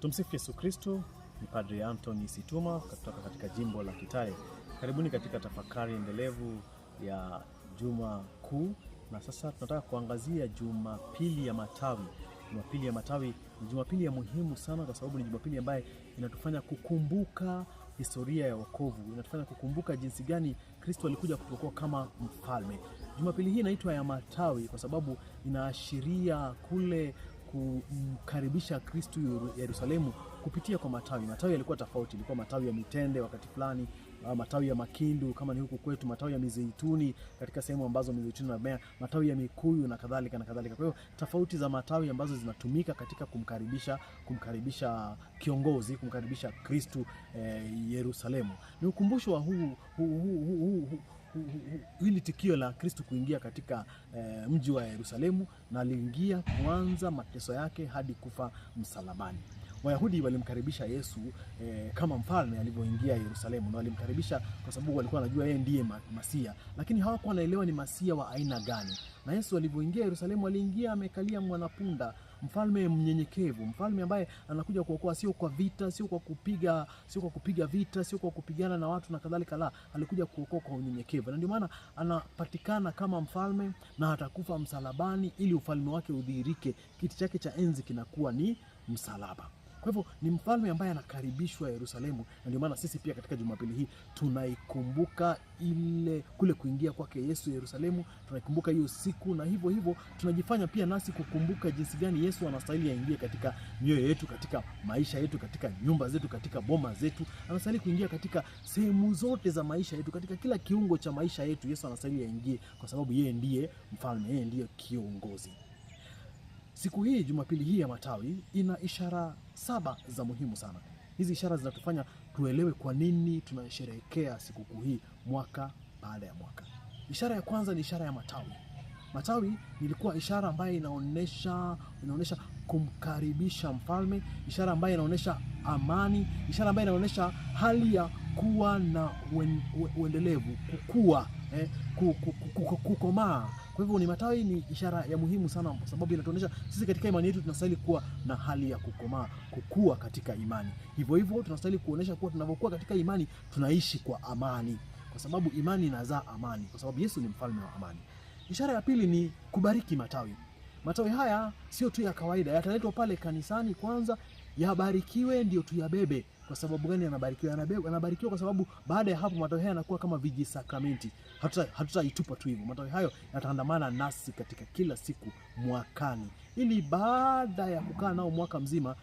Tumsifu Yesu Kristo. Ni Padre Anthony Situma kutoka katika jimbo la Kitale. Karibuni katika tafakari endelevu ya Juma Kuu, na sasa tunataka kuangazia Jumapili ya Matawi. Jumapili ya Matawi ni Jumapili ya muhimu sana kwa sababu ni Jumapili ambayo inatufanya kukumbuka historia ya wokovu, inatufanya kukumbuka jinsi gani Kristo alikuja kutuokoa kama mfalme. Jumapili hii inaitwa ya Matawi kwa sababu inaashiria kule kumkaribisha Kristo Yerusalemu kupitia kwa matawi. Matawi yalikuwa tofauti, ilikuwa matawi ya mitende wakati fulani, matawi ya makindu kama ni huku kwetu, matawi ya mizeituni katika sehemu ambazo mizeituni inamea, matawi ya mikuyu na kadhalika na kadhalika. Kwa hiyo tofauti za matawi ambazo zinatumika katika kumkaribisha kiongozi, kumkaribisha Kristo Yerusalemu. Ni ukumbusho wa hili tukio la Kristo kuingia katika mji wa Yerusalemu, na aliingia kuanza mateso yake hadi kufa msalabani. Wayahudi walimkaribisha Yesu kama mfalme alivyoingia Yerusalemu, na walimkaribisha kwa sababu walikuwa wanajua yeye ndiye Masia, lakini hawakuwa wanaelewa ni Masia wa aina gani. Na Yesu alivyoingia Yerusalemu, aliingia amekalia mwanapunda, mfalme mnyenyekevu, mfalme ambaye anakuja kuokoa, sio kwa vita, sio kwa kupiga vita, sio kwa kupigana na watu na kadhalika, la, alikuja kuokoa kwa unyenyekevu. Na ndio maana anapatikana kama mfalme na atakufa msalabani ili ufalme wake udhihirike. Kiti chake cha enzi kinakuwa ni msalaba. Kwa hivyo ni mfalme ambaye anakaribishwa Yerusalemu, na ndio maana sisi pia katika Jumapili hii tunaikumbuka kule kuingia kwake Yesu Yerusalemu, tunaikumbuka hiyo siku, na hivyo hivyo tunajifanya pia nasi kukumbuka jinsi gani Yesu anastahili aingie katika mioyo yetu, katika maisha yetu, katika nyumba zetu, katika boma zetu. Anastahili kuingia katika sehemu zote za maisha yetu, katika kila kiungo cha maisha yetu. Yesu anastahili aingie kwa sababu yeye ndiye mfalme, yeye ndiye kiongozi. Siku hii, Jumapili hii ya Matawi, ina ishara 7 za muhimu sana. Hizi ishara zinatufanya tuelewe kwa nini tunasherehekea sikukuu hii mwaka baada ya mwaka. Ishara ya kwanza ni ishara ya matawi. Matawi ilikuwa ishara ambayo inaonesha kumkaribisha mfalme, ishara ambayo inaonesha amani, ishara ambayo inaonesha hali ya kuwa na uendelevu, kukua, kukomaa. Kwa hivyo ni matawi ni ishara ya muhimu sana kwa sababu inatuonyesha sisi katika imani yetu tunastahili kuwa na hali ya kukomaa, kukua katika imani. Hivyo hivyo tunastahili kuonesha kuwa tunavyokuwa katika imani tunaishi kwa amani, kwa sababu imani inazaa amani, kwa sababu Yesu ni mfalme wa amani. Ishara ya pili ni kubariki matawi. Matawi haya sio tu ya kawaida, yataletwa pale kanisani kwanza, yabarikiwe ndio tuyabebe. Kwa sababu gani yanabarikiwa? Yanabarikiwa kwa sababu baada ya hapo matawi haya yanakuwa kama vijisakramenti. Hatutaitupa tu hivyo. Matawi hayo yataandamana nasi katika kila siku mwakani, ili baada ya kukaa nao mwaka mzima